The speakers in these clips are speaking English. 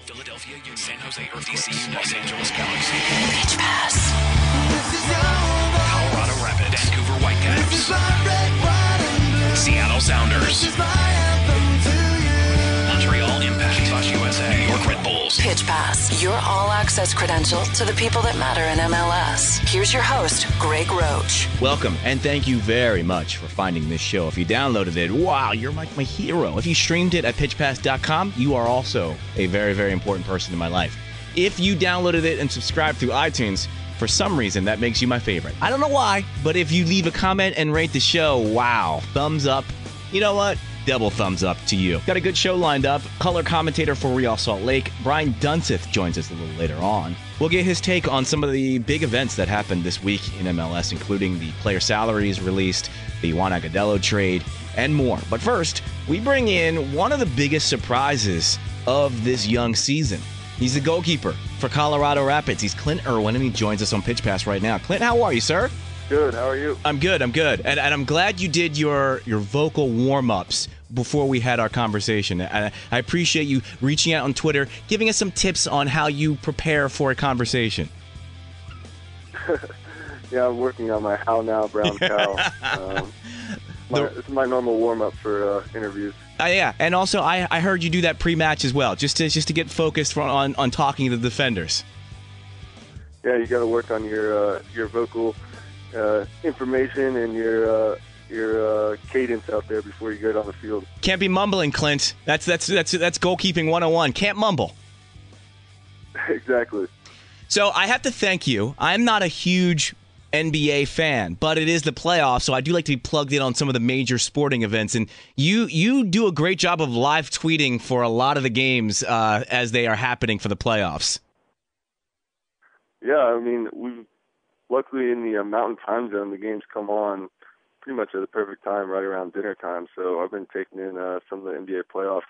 Philadelphia, San Jose, or DC, Los Angeles Galaxy. Pitch Pass. Colorado Rapids, Vancouver Whitecaps, Seattle Sounders, Montreal Impact, USA, New York Red Bulls. Pitch Pass, your all-access credential to the people that matter in MLS. Here's your host, Greg Roach. Welcome, and thank you very much for finding this show. If you downloaded it, wow, you're like my hero. If you streamed it at pitchpass.com, you are also a very, very important person in my life. If you downloaded it and subscribed through iTunes, for some reason, that makes you my favorite. I don't know why, but if you leave a comment and rate the show, wow, thumbs up. You know what? Double thumbs up to you. Got a good show lined up. Color commentator for Real Salt Lake, Brian Dunseth, joins us a little later on. We'll get his take on some of the big events that happened this week in MLS, including the player salaries released, the Juan Agudelo trade, and more. But first, we bring in one of the biggest surprises of this young season. He's the goalkeeper for Colorado Rapids. He's Clint Irwin, and he joins us on Pitch Pass right now. Clint, how are you, sir? Good. How are you? I'm good. And I'm glad you did your vocal warm-ups before we had our conversation. I appreciate you reaching out on Twitter, giving us some tips on how you prepare for a conversation. Yeah, I'm working on my How Now Brown Cow. It's my normal warm-up for interviews. Yeah, and also I heard you do that pre-match as well, just to get focused on talking to the defenders. Yeah, you got to work on your vocal information and your cadence out there before you get on the field. Can't be mumbling, Clint. That's goalkeeping 101. Can't mumble. Exactly. So I have to thank you. I'm not a huge NBA fan, but it is the playoffs, so I do like to be plugged in on some of the major sporting events. And you do a great job of live tweeting for a lot of the games as they are happening for the playoffs. Yeah, I mean, luckily in the Mountain Time Zone, the games come on pretty much at the perfect time, right around dinner time. So I've been taking in some of the NBA playoffs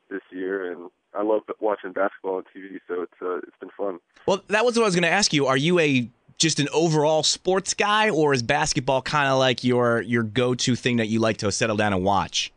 this year, and I love watching basketball on TV. So it's been fun. Well, that was what I was going to ask you. Are you just an overall sports guy, or is basketball kind of like your go-to thing that you like to settle down and watch?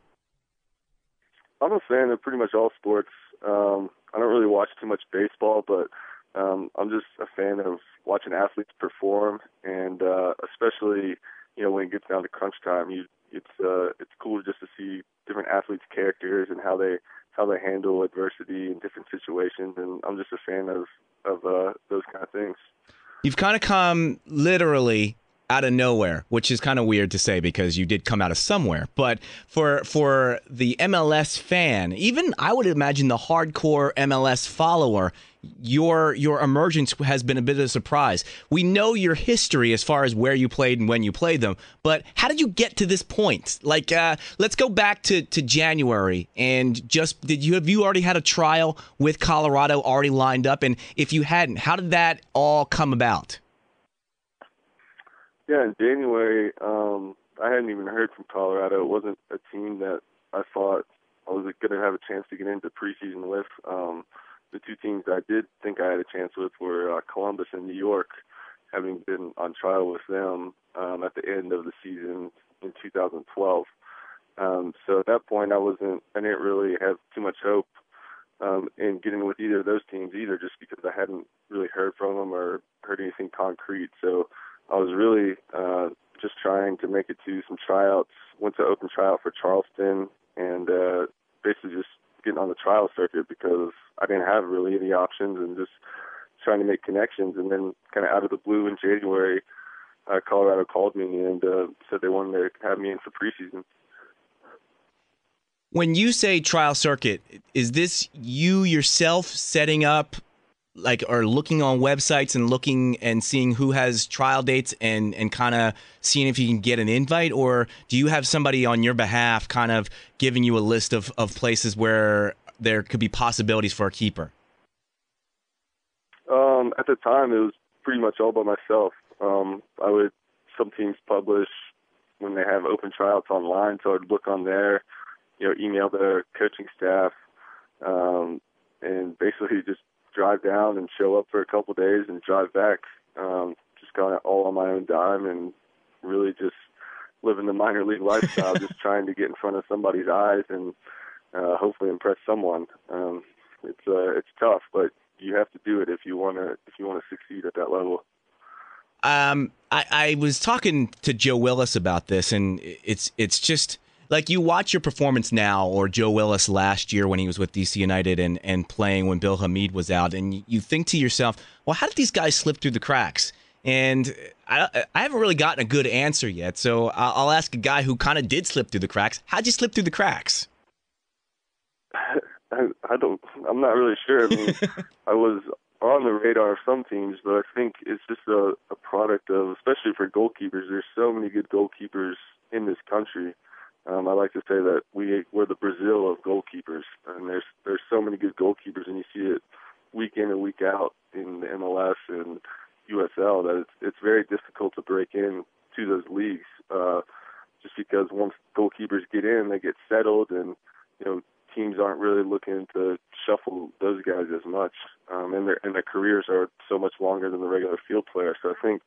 I'm a fan of pretty much all sports. I don't really watch too much baseball, but I'm just a fan of watching athletes perform, and especially when it gets down to crunch time, it's cool just to see different athletes' characters and how they handle adversity in different situations. And I'm just a fan of those kind of things. You've kind of come literally out of nowhere, which is kind of weird to say because you did come out of somewhere. But for the MLS fan, even I would imagine the hardcore MLS follower, your emergence has been a bit of a surprise. We know your history as far as where you played and when you played them, but how did you get to this point? Like, let's go back to January and have you already had a trial with Colorado already lined up? And if you hadn't, how did that all come about? Yeah, in January, I hadn't even heard from Colorado. It wasn't a team that I thought I was going to have a chance to get into preseason with. The two teams I did think I had a chance with were Columbus and New York, having been on trial with them at the end of the season in 2012. So at that point, I didn't really have too much hope in getting with either of those teams either, just because I hadn't really heard from them or heard anything concrete. So I was really just trying to make it to some tryouts. Went to open tryout for Charleston, and basically just getting on the trial circuit because I didn't have really any options and just trying to make connections. And then kind of out of the blue in January, Colorado called me and said they wanted to have me in for preseason. When you say trial circuit, is this you yourself setting up, or looking on websites and looking and seeing who has trial dates and kind of seeing if you can get an invite? Or do you have somebody on your behalf kind of giving you a list of places where there could be possibilities for a keeper? At the time, it was pretty much all by myself. Some teams publish when they have open tryouts online, so I'd look on there, email their coaching staff, and basically just drive down and show up for a couple of days and drive back, just kind of all on my own dime and really just living the minor league lifestyle, just trying to get in front of somebody's eyes and hopefully impress someone. It's it's tough, but you have to do it if you want to succeed at that level. I was talking to Joe Willis about this, and it's just like you watch your performance now, or Joe Willis last year when he was with DC United and playing when Bill Hamid was out, and you think to yourself, well, how did these guys slip through the cracks? And I haven't really gotten a good answer yet, so I'll ask a guy who kind of did slip through the cracks. How'd you slip through the cracks? I'm not really sure. I mean, I was on the radar of some teams, but I think it's just a product of, especially for goalkeepers, there's so many good goalkeepers in this country. I like to say that we're the Brazil of goalkeepers, and there's so many good goalkeepers, and you see it week in and week out in the MLS and USL that it's very difficult to break in to those leagues, just because once goalkeepers get in, they get settled, and teams aren't really looking to shuffle those guys as much, and their careers are so much longer than the regular field player. So I think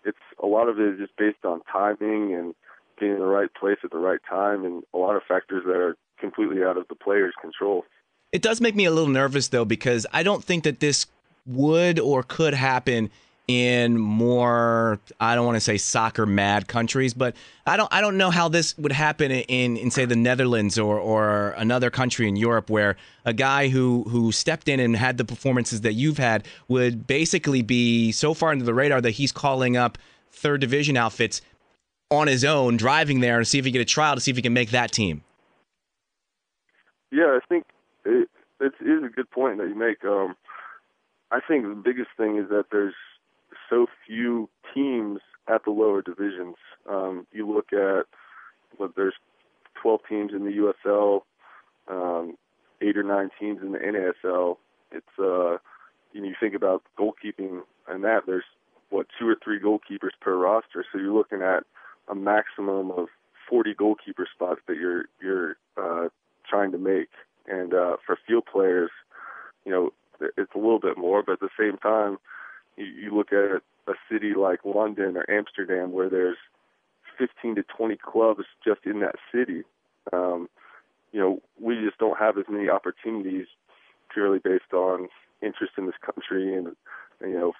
it's a lot of it is just based on timing and being in the right place at the right time, and a lot of factors that are completely out of the player's control. It does make me a little nervous, though, because I don't think that this would or could happen in more, I don't want to say soccer mad countries, but I don't know how this would happen in say the Netherlands or another country in Europe, where a guy who stepped in and had the performances that you've had would basically be so far into the radar that he's calling up third division outfits on his own, driving there to see if he can get a trial to see if he can make that team. Yeah, I think it is a good point that you make. I think the biggest thing is that there's so few teams at the lower divisions. You look at there's 12 teams in the USL, 8 or 9 teams in the NASL. It's you think about goalkeeping and that there's 2 or 3 goalkeepers per roster. So you're looking at a maximum of 40 goalkeeper spots that you're trying to make. And for field players, it's a little bit more, but at the same time, you look at a city like London or Amsterdam where there's 15 to 20 clubs just in that city. We just don't have as many opportunities purely based on interest in this country and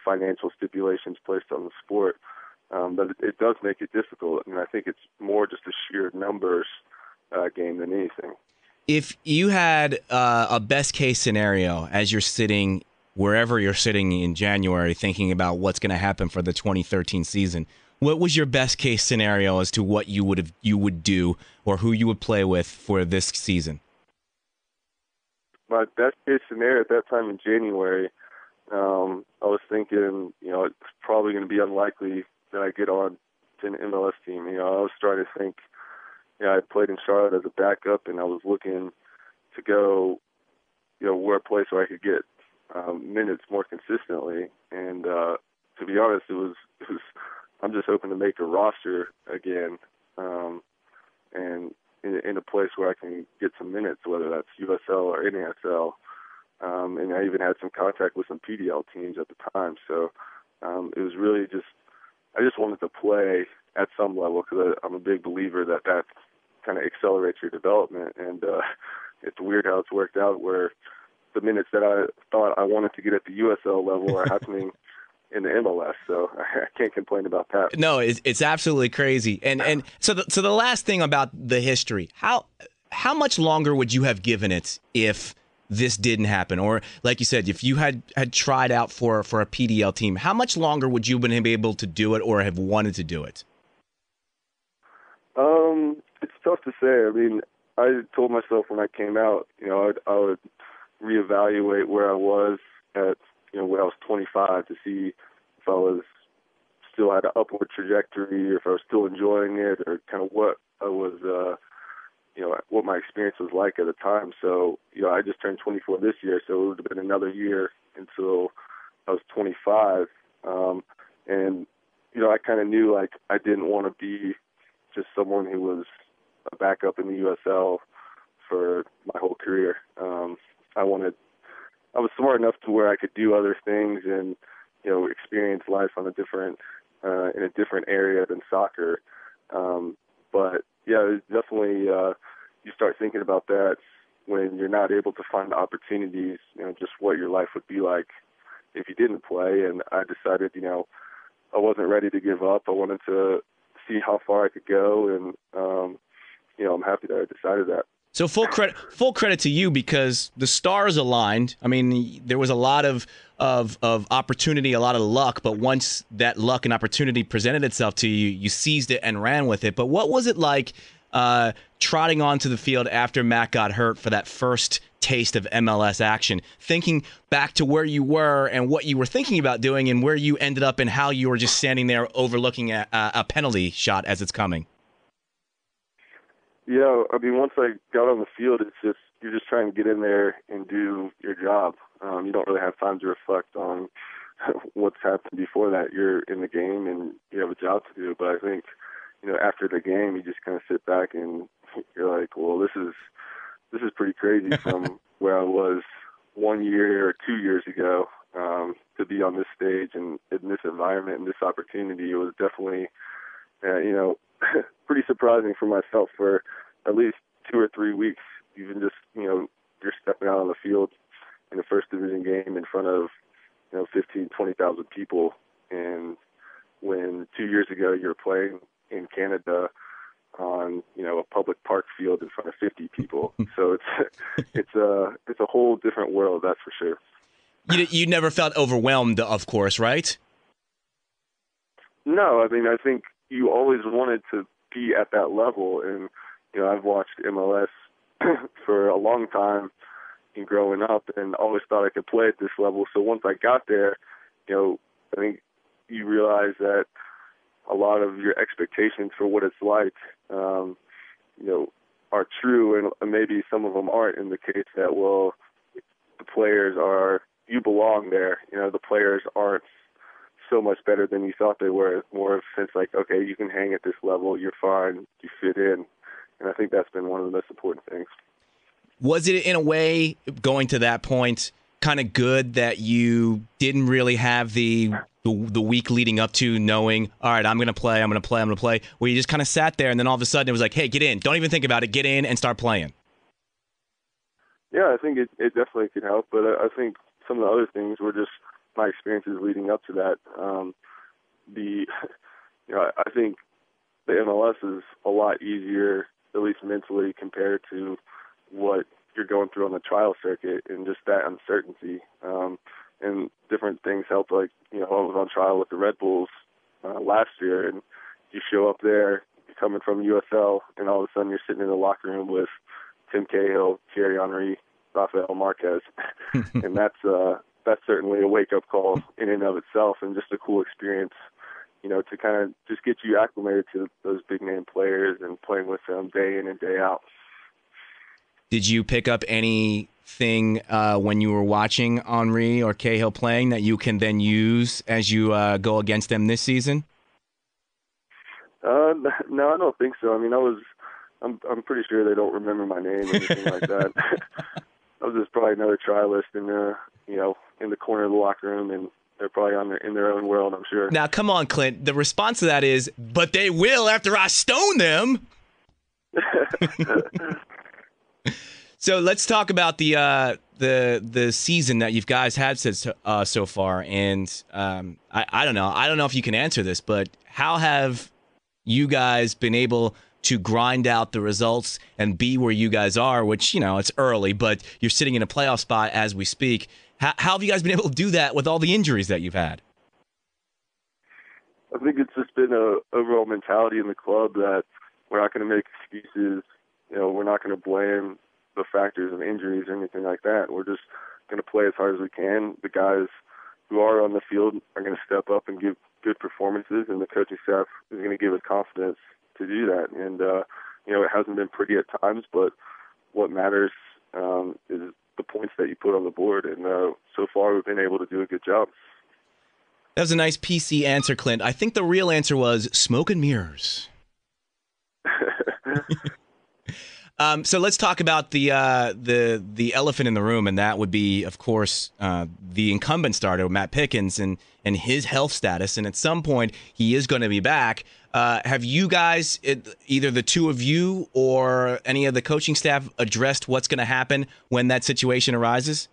financial stipulations placed on the sport. But it does make it difficult, and I think it's more just a sheer numbers game than anything. If you had a best case scenario as you're sitting wherever you're sitting in January thinking about what's going to happen for the 2013 season, what was your best case scenario as to what you would do or who you would play with for this season? My best case scenario at that time in January, I was thinking, it's probably going to be unlikely that I get on to an MLS team. I was starting to think, I played in Charlotte as a backup, and I was looking to go, where a place where I could get minutes more consistently. And to be honest, it was I'm just hoping to make a roster again, and in a place where I can get some minutes, whether that's USL or NASL. And I even had some contact with some PDL teams at the time. So it was really I just wanted to play at some level because I'm a big believer that kind of accelerates your development. And it's weird how it's worked out where the minutes that I thought I wanted to get at the USL level are happening in the MLS, so I can't complain about that. No, it's absolutely crazy. And so the last thing about the history, how much longer would you have given it if this didn't happen? Or like you said, if you had tried out for a PDL team, how much longer would you have been able to do it or have wanted to do it? It's tough to say. I mean, I told myself when I came out, I would reevaluate where I was at, when I was 25 to see if I was still had an upward trajectory or if I was still enjoying it or kind of what I was, what my experience was like at the time. So, I just turned 24 this year, so it would have been another year until I was 25. And, I kind of knew like I didn't want to be just someone who was a backup in the USL for my whole career. I was smart enough to where I could do other things and, experience life on in a different area than soccer. But yeah, it's definitely, you start thinking about that, when you're not able to find opportunities, just what your life would be like if you didn't play. And I decided, I wasn't ready to give up. I wanted to see how far I could go, and I'm happy that I decided that. So full credit to you, because the stars aligned. I mean, there was a lot of opportunity, a lot of luck, but once that luck and opportunity presented itself to you, you seized it and ran with it. But what was it like trotting onto the field after Matt got hurt for that first taste of MLS action, thinking back to where you were and what you were thinking about doing and where you ended up and how you were just standing there overlooking a penalty shot as it's coming? Yeah, I mean, once I got on the field, you're just trying to get in there and do your job. You don't really have time to reflect on what's happened before that. You're in the game and you have a job to do. But I think, after the game, you just kind of sit back and you're like, well, this is pretty crazy from where I was 1 year or 2 years ago, to be on this stage and in this environment and this opportunity. It was definitely, pretty surprising for myself for at least 2 or 3 weeks. Even just, you're stepping out on the field in a first division game in front of, 15, 20,000 people. And when 2 years ago you're playing in Canada on, a public park field in front of 50 people. So it's a whole different world, that's for sure. You never felt overwhelmed, of course, right? No, I mean, I think you always wanted to be at that level. And, I've watched MLS for a long time and growing up and always thought I could play at this level. So once I got there, I think you realize that a lot of your expectations for what it's like, are true, and maybe some of them aren't, in the case that, well, the players you belong there. The players aren't so much better than you thought they were. It's more of a sense like, okay, you can hang at this level, you're fine, you fit in. And I think that's been one of the most important things. Was it, in a way, going to that point, kind of good that you didn't really have the week leading up to knowing, all right, I'm going to play, where you just kind of sat there and then all of a sudden it was like, hey, get in. Don't even think about it. Get in and start playing. Yeah, I think it definitely could help, but I think some of the other things were just my experiences leading up to that. I think the MLS is a lot easier, at least mentally, compared to what you're going through on the trial circuit, and just that uncertainty. And different things help. Like, I was on trial with the Red Bulls last year, and you show up there, you're coming from USL, and all of a sudden you're sitting in the locker room with Tim Cahill, Thierry Henry, Rafael Marquez, and that's certainly a wake-up call in and of itself, and just a cool experience, to kind of just get you acclimated to those big-name players and playing with them day in and day out. Did you pick up anything when you were watching Henry or Cahill playing that you can then use as you go against them this season? No, I don't think so. I mean, I'm pretty sure they don't remember my name or anything like that. I was just probably another trialist in the corner of the locker room, and they're probably in their own world, I'm sure. Now, come on, Clint. The response to that is, but they will after I stone them. So let's talk about the season that you guys had so far, and I don't know. I don't know if you can answer this, but how have you guys been able to grind out the results and be where you guys are? Which, it's early, but you're sitting in a playoff spot as we speak. How have you guys been able to do that with all the injuries that you've had? I think it's just been an overall mentality in the club that we're not going to make excuses. We're not going to blame the factors of injuries or anything like that. We're just going to play as hard as we can. The guys who are on the field are going to step up and give good performances, and the coaching staff is going to give us confidence to do that. And, it hasn't been pretty at times, but what matters is the points that you put on the board. And so far we've been able to do a good job. That was a nice PC answer, Clint. I think the real answer was smoke and mirrors. So let's talk about the elephant in the room, and that would be, of course, the incumbent starter, Matt Pickens, and his health status. And at some point, he is going to be back. Have you guys, either the two of you or any of the coaching staff, addressed what's going to happen when that situation arises?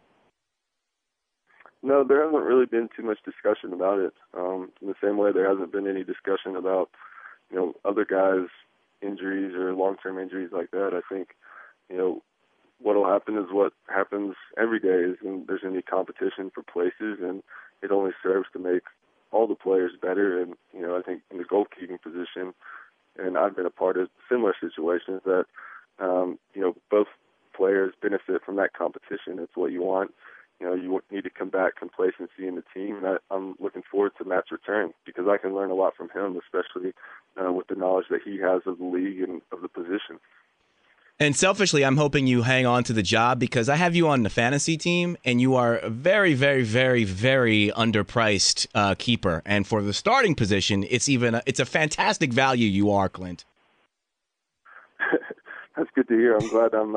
No, there hasn't really been too much discussion about it. In the same way there hasn't been any discussion about, other guys' injuries or long-term injuries like that. I think, what will happen is what happens every day is when there's any competition for places, and it only serves to make all the players better. And, I think in the goalkeeping position, and I've been a part of similar situations that, both players benefit from that competition. It's what you want. You need to combat complacency in the team. And I'm looking forward to Matt's return because I can learn a lot from him, especially with the knowledge that he has of the league and of the position. And selfishly, I'm hoping you hang on to the job because I have you on the fantasy team, and you are a very, very, very, very underpriced keeper. And for the starting position, it's a fantastic value you are, Clint. That's good to hear. I'm glad I'm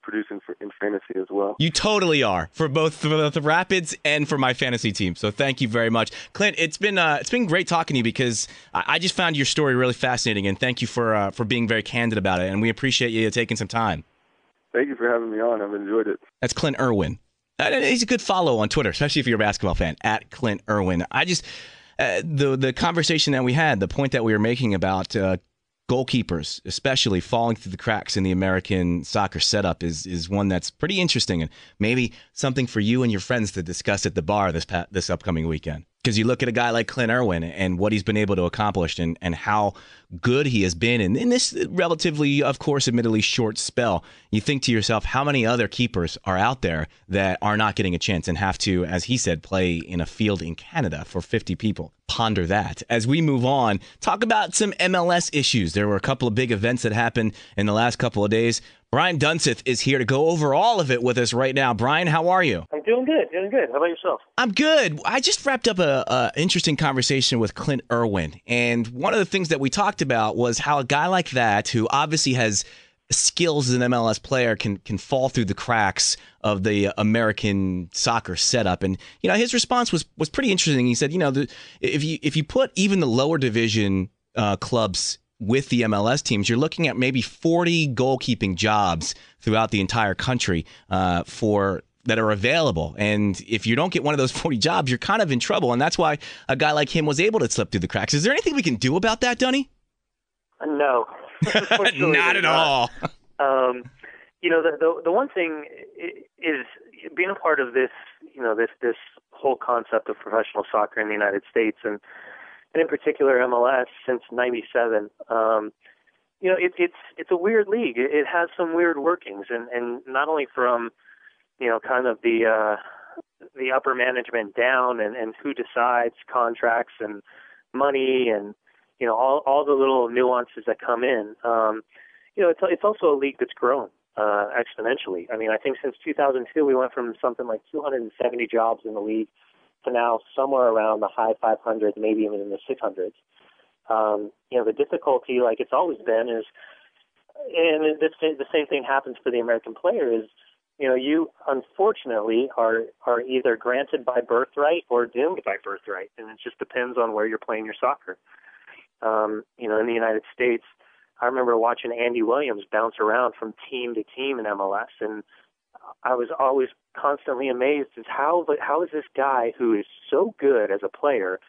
producing in fantasy as well. You totally are for both the Rapids and for my fantasy team. So thank you very much, Clint. It's been great talking to you because I just found your story really fascinating, and thank you for being very candid about it. And we appreciate you taking some time. Thank you for having me on. I've enjoyed it. That's Clint Irwin. He's a good follow on Twitter, especially if you're a basketball fan, at Clint Irwin. I just the conversation that we had, the point that we were making about goalkeepers, especially falling through the cracks in the American soccer setup, is one that's pretty interesting and maybe something for you and your friends to discuss at the bar this upcoming weekend. Because you look at a guy like Clint Irwin and what he's been able to accomplish and how good he has been in this relatively, of course, admittedly short spell. You think to yourself, how many other keepers are out there that are not getting a chance and have to, as he said, play in a field in Canada for 50 people? Ponder that. As we move on, talk about some MLS issues. There were a couple of big events that happened in the last couple of days. Brian Dunseth is here to go over all of it with us right now. Brian, how are you? I'm doing good. How about yourself? I'm good. I just wrapped up a interesting conversation with Clint Irwin, and one of the things that we talked about was how a guy like that, who obviously has skills as an MLS player, can fall through the cracks of the American soccer setup. And his response was pretty interesting. He said, if you put even the lower division clubs with the MLS teams, you're looking at maybe 40 goalkeeping jobs throughout the entire country that are available. And if you don't get one of those 40 jobs, you're kind of in trouble. And that's why a guy like him was able to slip through the cracks. Is there anything we can do about that, Dunny? No. Not at all. The one thing is being a part of this, this whole concept of professional soccer in the United States and in particular MLS since '97. It's a weird league. It has some weird workings, and not only from kind of the upper management down and who decides contracts and money and all the little nuances that come in. It's also a league that's grown exponentially. I mean, I think since 2002 we went from something like 270 jobs in the league to now somewhere around the high 500s, maybe even in the 600s. The difficulty, like it's always been, is, and the same thing happens for the American player, is you unfortunately are either granted by birthright or doomed by birthright, and it just depends on where you're playing your soccer. In the United States, I remember watching Andy Williams bounce around from team to team in MLS, and I was always constantly amazed as how is this guy who is so good as a player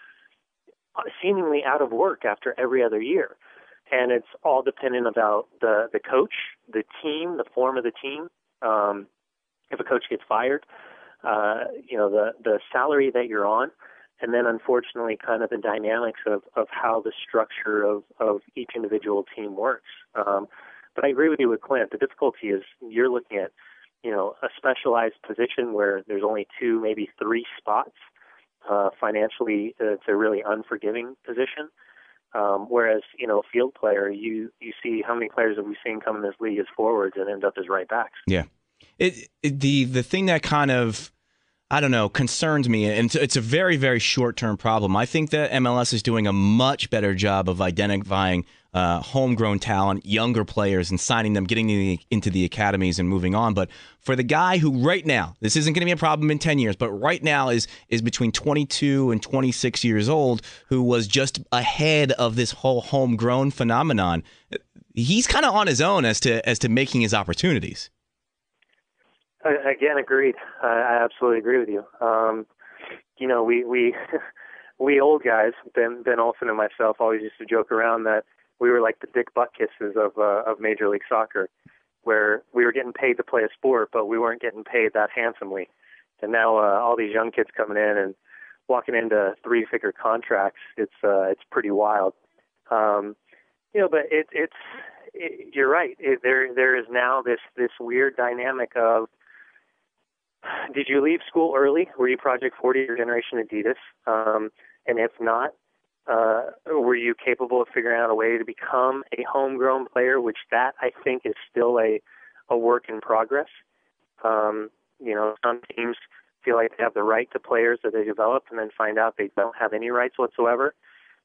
seemingly out of work after every other year. And it's all dependent about the coach, the team, the form of the team. If a coach gets fired, the salary that you're on, and then unfortunately kind of the dynamics of how the structure of each individual team works. But I agree with you with Clint. The difficulty is you're looking at a specialized position where there's only 2, maybe 3 spots. Financially, it's a really unforgiving position. Whereas, a field player, you see how many players have we seen come in this league as forwards and end up as right backs. Yeah. The thing that kind of, I don't know, concerns me, and it's a very, very short-term problem. I think that MLS is doing a much better job of identifying homegrown talent, younger players, and signing them, getting into the academies and moving on. But for the guy who right now, this isn't going to be a problem in 10 years, but right now is between 22 and 26 years old, who was just ahead of this whole homegrown phenomenon, he's kind of on his own as to making his opportunities. Again, agreed. I absolutely agree with you. We old guys, Ben Olsen and myself, always used to joke around that we were like the Dick Butt-Kisses of Major League Soccer, where we were getting paid to play a sport, but we weren't getting paid that handsomely. And now all these young kids coming in and walking into 3-figure contracts, it's pretty wild. But you're right. There is now this weird dynamic of, did you leave school early? Were you Project 40 or Generation Adidas? And if not, were you capable of figuring out a way to become a homegrown player, which that I think is still a work in progress. Some teams feel like they have the right to players that they develop and then find out they don't have any rights whatsoever,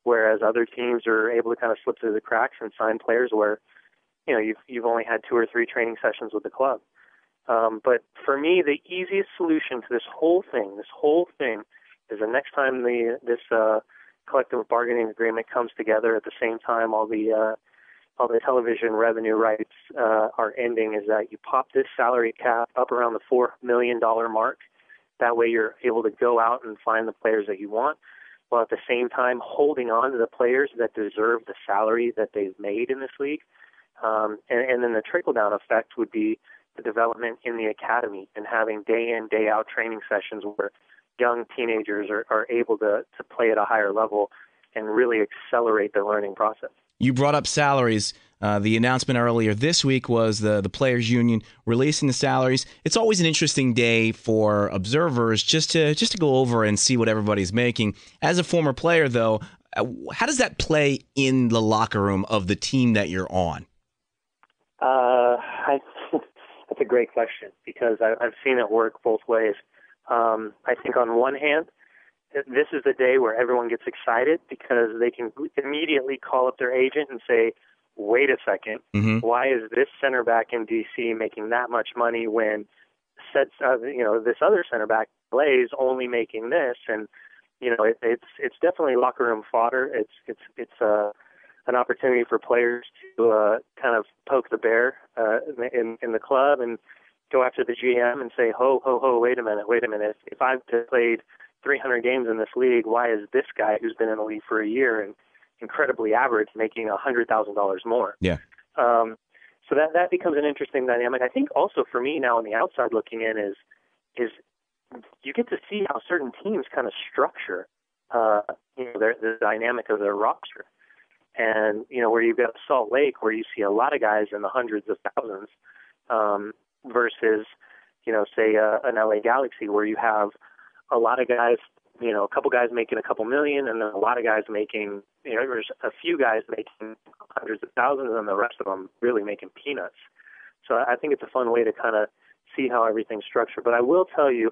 whereas other teams are able to kind of slip through the cracks and sign players where, you've only had 2 or 3 training sessions with the club. But for me, the easiest solution to this whole thing is the next time this collective bargaining agreement comes together at the same time all the television revenue rights are ending, is that you pop this salary cap up around the $4 million mark. That way you're able to go out and find the players that you want, while at the same time holding on to the players that deserve the salary that they've made in this league. And then the trickle-down effect would be the development in the academy and having day-in, day-out training sessions where young teenagers are able to play at a higher level and really accelerate their learning process. You brought up salaries. The announcement earlier this week was the Players Union releasing the salaries. It's always an interesting day for observers just to go over and see what everybody's making. As a former player, though, how does that play in the locker room of the team that you're on? That's a great question, because I've seen it work both ways. I think on one hand, this is the day where everyone gets excited because they can immediately call up their agent and say, wait a second, why is this center back in D.C. making that much money when this other center back, Blaze, only making this? And, it's definitely locker room fodder. It's an opportunity for players to kind of poke the bear in the club and go after the GM and say, ho, wait a minute. If I've played 300 games in this league, why is this guy who's been in the league for a year and incredibly average making $100,000 more? Yeah. So that becomes an interesting dynamic. I think also for me now on the outside looking in is you get to see how certain teams kind of structure the dynamic of their roster. And, where you've got Salt Lake, where you see a lot of guys in the hundreds of thousands, versus, say an LA Galaxy, where you have a lot of guys, a couple guys making a couple million, and then a lot of guys making, there's a few guys making hundreds of thousands, and the rest of them really making peanuts. So I think it's a fun way to kind of see how everything's structured. But I will tell you,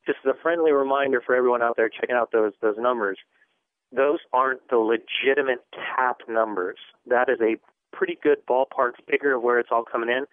just as a friendly reminder for everyone out there checking out those numbers, those aren't the legitimate cap numbers. That is a pretty good ballpark figure of where it's all coming in.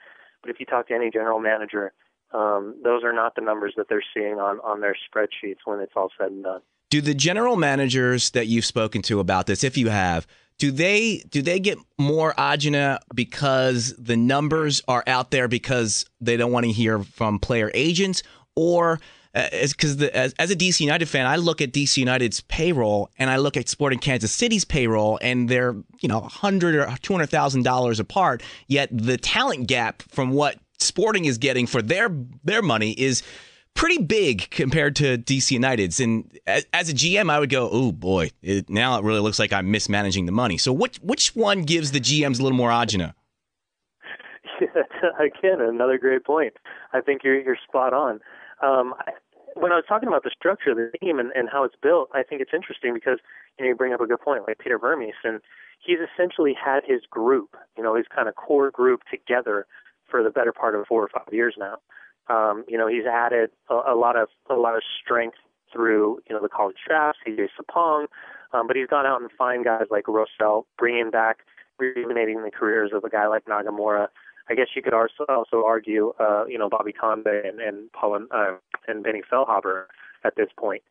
But if you talk to any general manager, those are not the numbers that they're seeing on their spreadsheets when it's all said and done. Do the general managers that you've spoken to about this, if you have, do they get more agita because the numbers are out there because they don't want to hear from player agents, or because as a DC United fan, I look at DC United's payroll and I look at Sporting Kansas City's payroll, and they're $100,000 or $200,000 apart. Yet the talent gap from what Sporting is getting for their money is pretty big compared to DC United's. And as a GM, I would go, oh boy, now it really looks like I'm mismanaging the money. So which one gives the GMs a little more agita? Again, another great point. I think you're spot on. When I was talking about the structure of the team and how it's built, I think it's interesting because you bring up a good point, like Peter Vermes, and he's essentially had his group, his kind of core group together for the better part of 4 or 5 years now. He's added a lot of strength through the college drafts. CJ Sapong, but he's gone out and find guys like Rossell, bringing back rejuvenating the careers of a guy like Nagamura. I guess you could also argue, Bobby Conde and Benny Feilhaber at this point.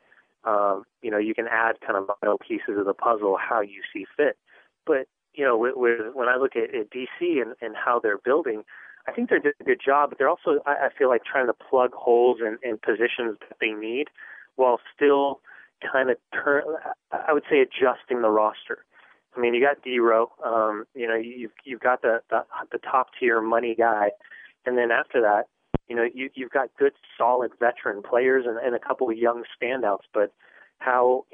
You can add kind of vital pieces of the puzzle how you see fit. But, when I look at DC and how they're building, I think they're doing a good job, but they're also, I feel like, trying to plug holes in positions that they need while still kind of adjusting the roster. I mean, you got D-Row, you've got the top tier money guy, and then after that, you've got good, solid veteran players and a couple of young standouts. But how,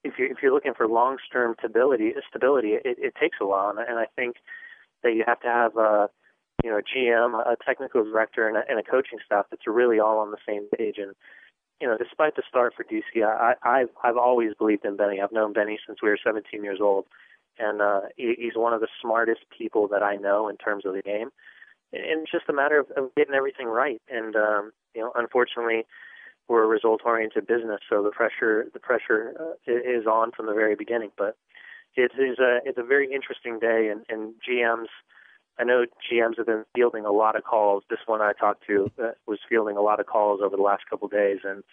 if you're looking for long-term stability, it takes a while, and I think that you have to have a GM, a technical director, and a coaching staff that's really all on the same page. And despite the start for DC, I've always believed in Benny. I've known Benny since we were 17 years old, and he's one of the smartest people that I know in terms of the game. And it's just a matter of getting everything right. And unfortunately, we're a result-oriented business, so the pressure is on from the very beginning. But it's a very interesting day, and GMs. I know GMs have been fielding a lot of calls. This one I talked to was fielding a lot of calls over the last couple of days, and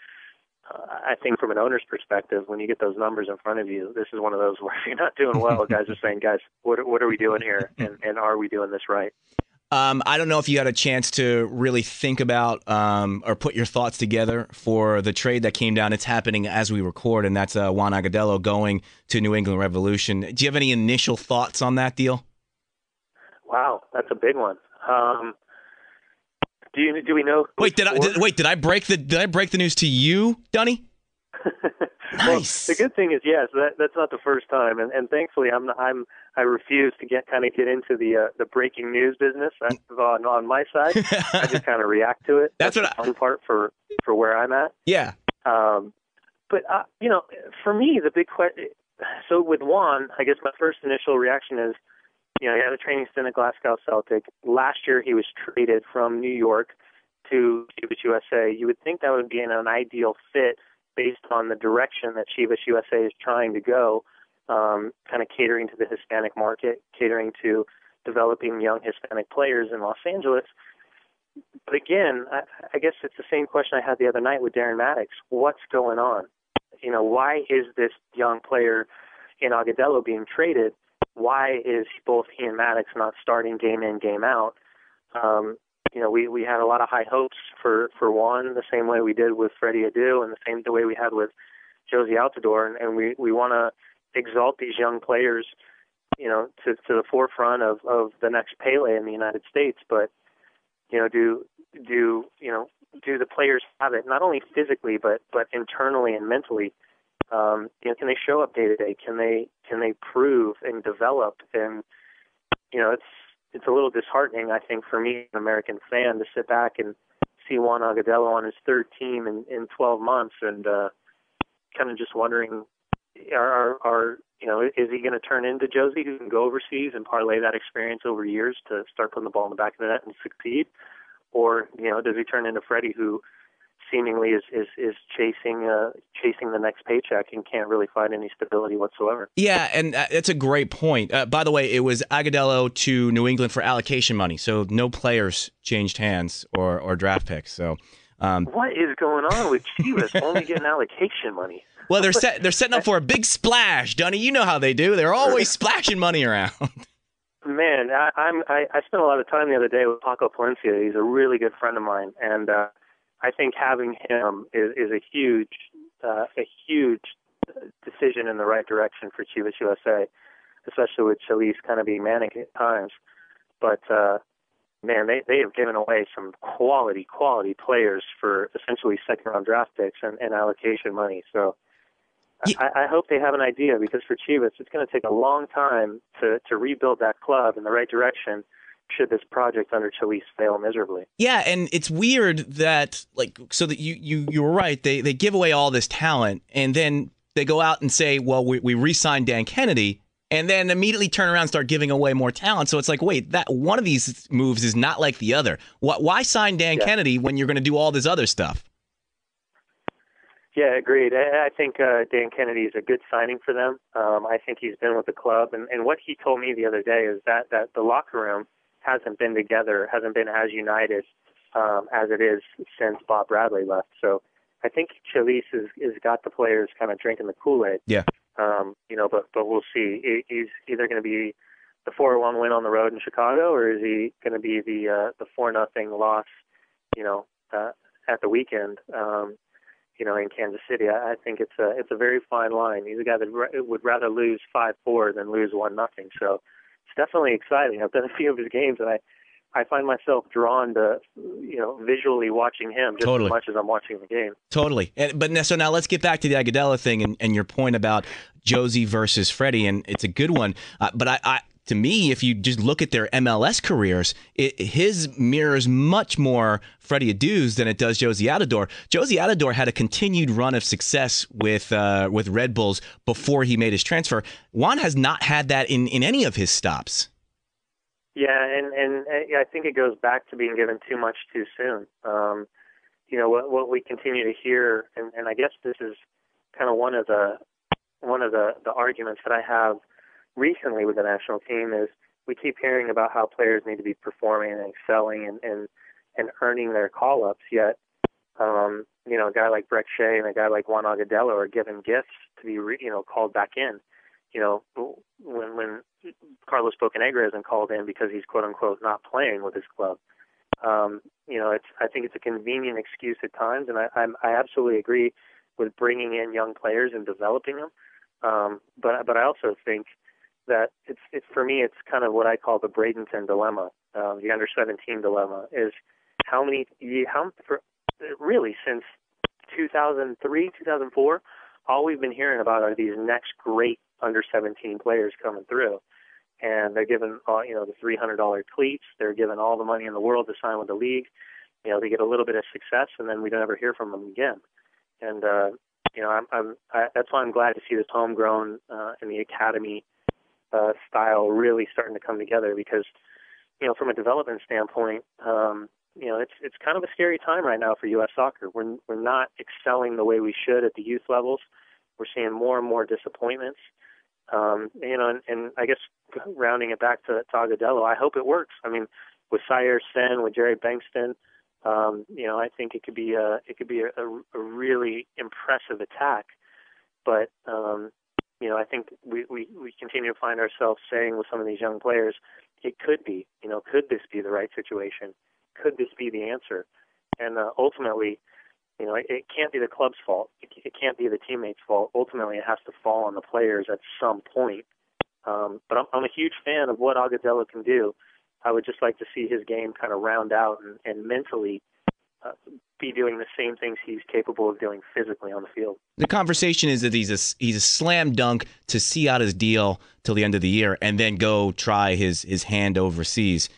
I think from an owner's perspective, when you get those numbers in front of you, this is one of those where if you're not doing well, guys are saying, guys, what are we doing here, and are we doing this right? I don't know if you had a chance to really think about or put your thoughts together for the trade that came down. It's happening as we record, and that's Juan Agudelo going to New England Revolution. Do you have any initial thoughts on that deal? Wow, that's a big one. Do we know? Wait, did I break the news to you, Dunny? Nice. Well, the good thing is, yes, that's not the first time, and thankfully, I refuse to get into the breaking news business on my side. I just kind of react to it. That's the fun part for where I'm at. Yeah. But for me, the big question. So with Juan, I guess my first initial reaction is, he had a training stint at Glasgow Celtic. Last year, he was traded from New York to Chivas USA. You would think that would be an ideal fit based on the direction that Chivas USA is trying to go, kind of catering to the Hispanic market, catering to developing young Hispanic players in Los Angeles. But again, I guess it's the same question I had the other night with Darren Maddox. What's going on? Why is this young player in Agudelo being traded? Why is both he and Maddox not starting game in, game out? We had a lot of high hopes for Juan, the same way we did with Freddie Adu, and the way we had with Josie Altidore, and we want to exalt these young players, to the forefront of the next Pele in the United States. But do the players have it not only physically but internally and mentally? Can they show up day to day? Can they prove and develop? And it's a little disheartening, I think, for me, an American fan, to sit back and see Juan Agudelo on his third team in 12 months, and kind of just wondering, is he going to turn into Josie, who can go overseas and parlay that experience over years to start putting the ball in the back of the net and succeed, or does he turn into Freddie, who seemingly is chasing the next paycheck and can't really find any stability whatsoever? Yeah, and it's a great point. By the way, it was Agudelo to New England for allocation money, so no players changed hands or draft picks. So, what is going on with Chivas only getting allocation money? Well, they're setting up for a big splash, Dunny. You know how they do. They're always splashing money around. Man, I spent a lot of time the other day with Paco Palencia. He's a really good friend of mine, and I think having him is a huge decision in the right direction for Chivas USA, especially with Chalice kind of being manic at times. But man, they have given away some quality players for essentially second-round draft picks and allocation money. So I hope they have an idea, because for Chivas, it's going to take a long time to rebuild that club in the right direction, should this project under Chalice fail miserably. Yeah, and it's weird that, so that you were right, they give away all this talent, and then they go out and say, well, we re-signed Dan Kennedy, and then immediately turn around and start giving away more talent. So it's like, wait, that one of these moves is not like the other. Why sign Dan Kennedy when you're going to do all this other stuff? Yeah, agreed. I think Dan Kennedy is a good signing for them. I think he's been with the club, and what he told me the other day is that the locker room hasn't been together, hasn't been as united as it is since Bob Bradley left. So I think Chalice has got the players kind of drinking the Kool-Aid. Yeah. But we'll see. He's either going to be the 4-1 win on the road in Chicago, or is he going to be the 4-0 loss, at the weekend, in Kansas City? I think it's a very fine line. He's a guy that would rather lose 5-4 than lose 1-0. So it's definitely exciting. I've done a few of his games, and I find myself drawn to, visually watching him just Totally. as much as I'm watching the game. Totally. So now let's get back to the Agudelo thing and your point about Josie versus Freddie, and it's a good one. But I to me, if you just look at their MLS careers, his mirrors much more Freddie Adu's than it does Josie Altidore. Josie Altidore had a continued run of success with Red Bulls before he made his transfer. Juan has not had that in any of his stops. Yeah, and I think it goes back to being given too much too soon. What we continue to hear, and I guess this is kind of one of the arguments that I have recently with the national team is we keep hearing about how players need to be performing and excelling and earning their call-ups, yet a guy like Brek Shea and a guy like Juan Agudelo are given gifts to be called back in. When Carlos Bocanegra isn't called in because he's quote unquote not playing with his club. I think it's a convenient excuse at times, and I absolutely agree with bringing in young players and developing them. But I also think that it's for me, it's kind of what I call the Bradenton dilemma, the under-17 dilemma, is really since 2003, 2004, all we've been hearing about are these next great under-17 players coming through. And they're given, the $300 cleats. They're given all the money in the world to sign with the league. They get a little bit of success, and then we don't ever hear from them again. And that's why I'm glad to see this homegrown and the academy style really starting to come together. Because, from a development standpoint, it's kind of a scary time right now for U.S. soccer. We're not excelling the way we should at the youth levels. We're seeing more and more disappointments. And I guess rounding it back to Agudelo, I hope it works. I mean, with Sayer Sen, with Jerry Bankston, I think it could be a really impressive attack. But I think we continue to find ourselves saying with some of these young players, it could be. Could this be the right situation? Could this be the answer? And ultimately, it can't be the club's fault. It can't be the teammates' fault. Ultimately, it has to fall on the players at some point. But I'm a huge fan of what Agudelo can do. I would just like to see his game kind of round out and mentally be doing the same things he's capable of doing physically on the field. The conversation is that he's a slam dunk to see out his deal till the end of the year and then go try his hand overseas.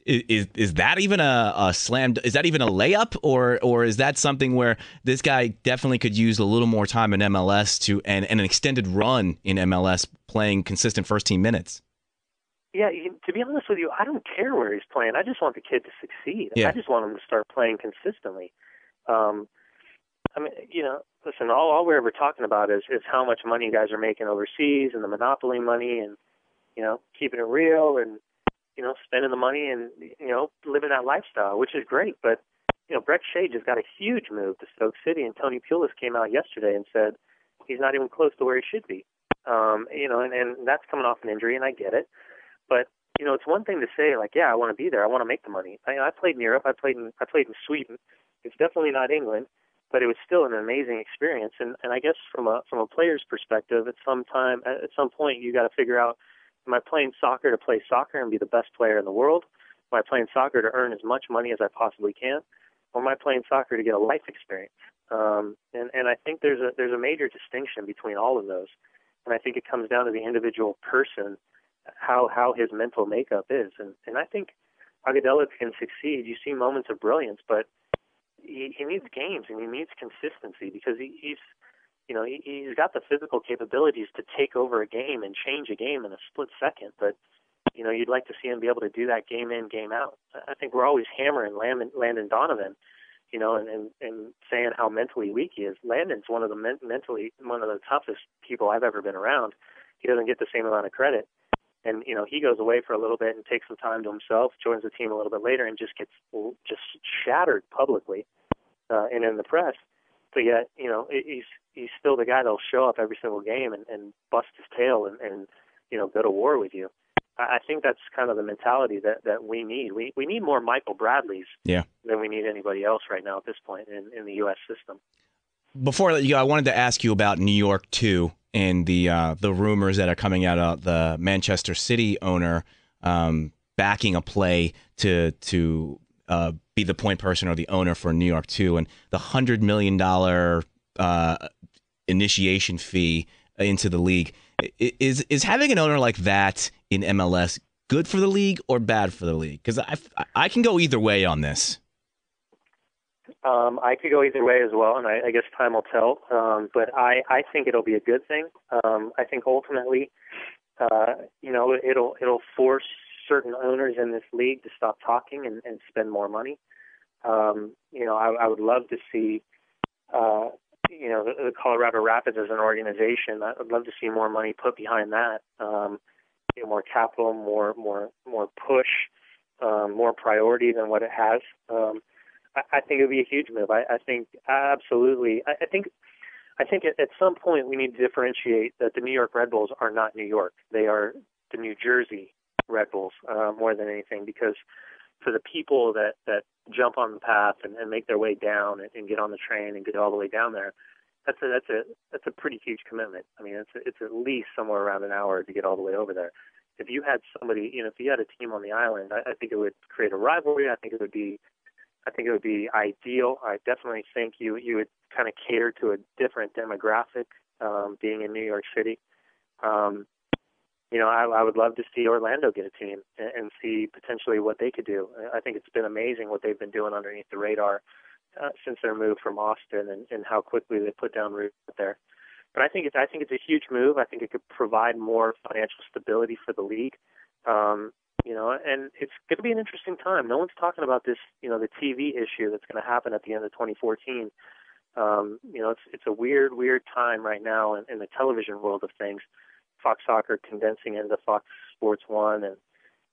Is that even a slam? Is that even a layup, or is that something where this guy definitely could use a little more time in MLS and an extended run in MLS playing consistent first team minutes? Yeah, to be honest with you, I don't care where he's playing. I just want the kid to succeed. Yeah. I just want him to start playing consistently. Listen, all we're ever talking about is how much money you guys are making overseas and the monopoly money and, keeping it real and, spending the money and, living that lifestyle, which is great. But, Brek Shea just got a huge move to Stoke City, and Tony Pulis came out yesterday and said he's not even close to where he should be. And that's coming off an injury, and I get it. But, it's one thing to say, like, yeah, I want to be there. I want to make the money. I played in Europe. I played in Sweden. It's definitely not England, but it was still an amazing experience. And I guess from a player's perspective, at some point, you got to figure out, am I playing soccer to play soccer and be the best player in the world? Am I playing soccer to earn as much money as I possibly can? Or am I playing soccer to get a life experience? And I think there's a major distinction between all of those. And I think it comes down to the individual person, how his mental makeup is. And I think Agudelo can succeed. You see moments of brilliance, but he needs games and he needs consistency because he's got the physical capabilities to take over a game and change a game in a split second. But, you'd like to see him be able to do that game in, game out. I think we're always hammering Landon Donovan, and saying how mentally weak he is. Landon's one of the mentally one of the toughest people I've ever been around. He doesn't get the same amount of credit. And, he goes away for a little bit and takes some time to himself, joins the team a little bit later, and just gets just shattered publicly and in the press. But yet, he's still the guy that'll show up every single game and bust his tail and go to war with you. I think that's kind of the mentality that we need. We need more Michael Bradleys than we need anybody else right now at this point in the U.S. system. Before I let you go, I wanted to ask you about New York, too, and the rumors that are coming out of the Manchester City owner backing a play to be the point person or the owner for New York, too, and the $100 million initiation fee into the league. Is having an owner like that in MLS good for the league or bad for the league? Because I can go either way on this. I could go either way as well, and I guess time will tell. But I think it'll be a good thing. I think ultimately, it'll force certain owners in this league to stop talking and spend more money. I would love to see, the Colorado Rapids as an organization. I would love to see more money put behind that. More capital, more push, more priority than what it has. I think it would be a huge move. I think absolutely. I think at some point we need to differentiate that the New York Red Bulls are not New York. They are the New Jersey Red Bulls more than anything, because for the people that jump on the path and make their way down and get on the train and get all the way down there, that's a pretty huge commitment. I mean, it's at least somewhere around an hour to get all the way over there. If you had somebody, if you had a team on the island, I think it would create a rivalry. I think it would be ideal. I definitely think you would kind of cater to a different demographic being in New York City. I would love to see Orlando get a team and see potentially what they could do. I think it's been amazing what they've been doing underneath the radar since their move from Austin and how quickly they put down roots there. But I think it's a huge move. I think it could provide more financial stability for the league. And it's going to be an interesting time. No one's talking about this, the TV issue that's going to happen at the end of 2014. It's a weird time right now in the television world of things. Fox Soccer condensing into Fox Sports 1 and,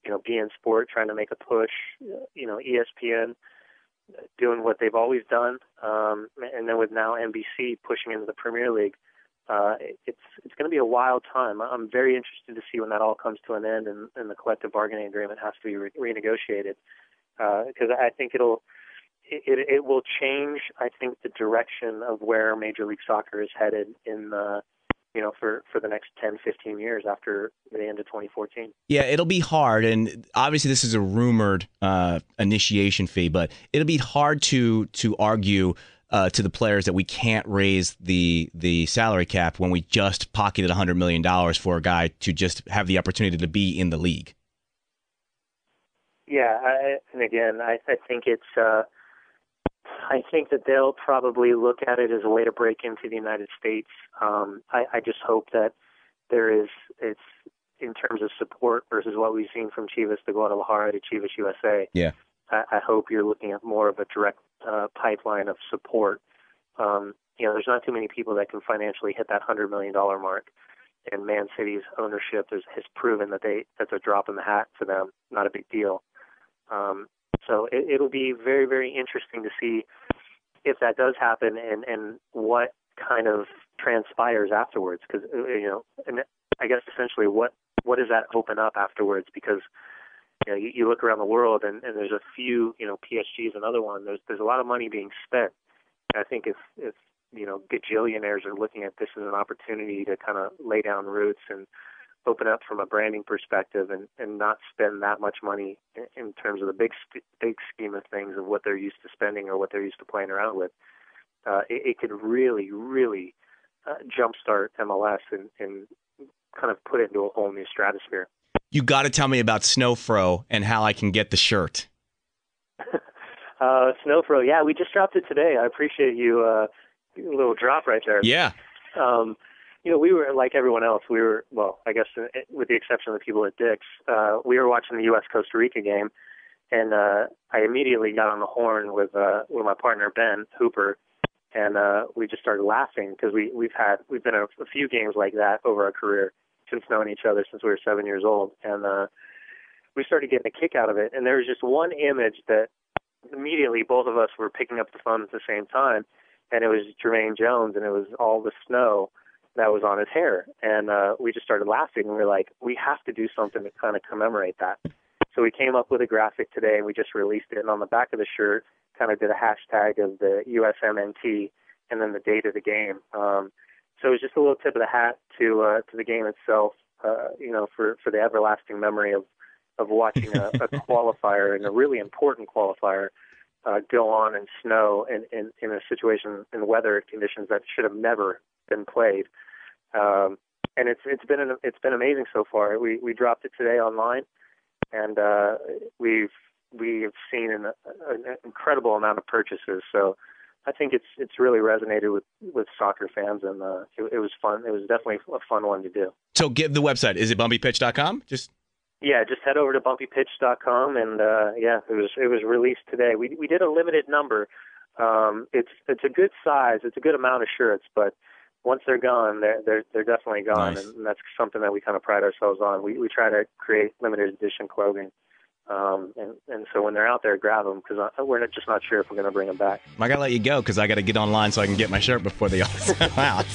beIN Sport trying to make a push, ESPN doing what they've always done. And then with now NBC pushing into the Premier League, it's going to be a wild time. I'm very interested to see when that all comes to an end and the collective bargaining agreement has to be renegotiated, because I think it will change. I think the direction of where Major League Soccer is headed in for the next 10, 15 years after the end of 2014. Yeah, it'll be hard, and obviously this is a rumored initiation fee, but it'll be hard to argue to the players that we can't raise the salary cap when we just pocketed $100 million for a guy to just have the opportunity to be in the league. Yeah, I think it's. I think that they'll probably look at it as a way to break into the United States. I just hope that it's in terms of support versus what we've seen from Chivas de Guadalajara to Chivas USA. Yeah. I hope you're looking at more of a direct pipeline of support. There's not too many people that can financially hit that $100 million mark, and Man City's ownership has proven that's a drop in the hat for them, not a big deal. So it'll be very, very interesting to see if that does happen and what kind of transpires afterwards. Because and I guess essentially what does that open up afterwards? Because you look around the world and there's a few, PSG is another one. There's a lot of money being spent. And I think if gajillionaires are looking at this as an opportunity to kind of lay down roots and open up from a branding perspective and not spend that much money in terms of the big scheme of things of what they're used to spending or what they're used to playing around with, it could really, really jumpstart MLS and kind of put it into a whole new stratosphere. You got to tell me about Snowfro and how I can get the shirt. Snowfro, yeah, we just dropped it today. I appreciate you, a little drop right there. Yeah. We were like everyone else. We were, well, I guess with the exception of the people at Dick's, we were watching the U.S. Costa Rica game, And I immediately got on the horn with my partner Ben Hooper, and we just started laughing because we've been a few games like that over our career since knowing each other since we were 7 years old, and we started getting a kick out of it. And there was just one image that immediately both of us were picking up the phone at the same time, and it was Jermaine Jones, and it was all the snow that was on his hair. And we just started laughing, and we were like, we have to do something to kind of commemorate that. So we came up with a graphic today, and we just released it. And on the back of the shirt, kind of did a hashtag of the USMNT and then the date of the game. So it was just a little tip of the hat to the game itself, for the everlasting memory of watching a qualifier, and a really important qualifier, go on in snow in a situation in weather conditions that should have never been played. And it's been amazing so far. We dropped it today online, and we've seen an incredible amount of purchases. So I think it's really resonated with soccer fans, and it was fun. It was definitely a fun one to do. So give the website. Is it bumpypitch.com? Just head over to bumpypitch.com, and it was released today. We did a limited number. It's a good size. It's a good amount of shirts, but once they're gone, they're definitely gone. Nice. And that's something that we kind of pride ourselves on. We try to create limited edition clothing. And so when they're out there, grab them, because we're just not sure if we're going to bring them back. I got to let you go because I got to get online so I can get my shirt before they all sell out.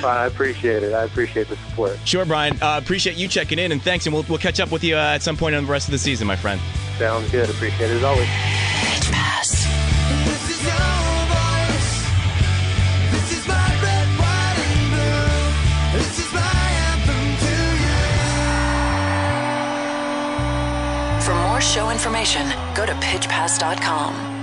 I appreciate it. I appreciate the support. Sure, Brian. Appreciate you checking in, and thanks. And we'll catch up with you at some point on the rest of the season, my friend. Sounds good. Appreciate it as always. Pitch Pass. This is your voice. This is my red, white, and blue. This is my anthem to you. For more show information, go to pitchpass.com.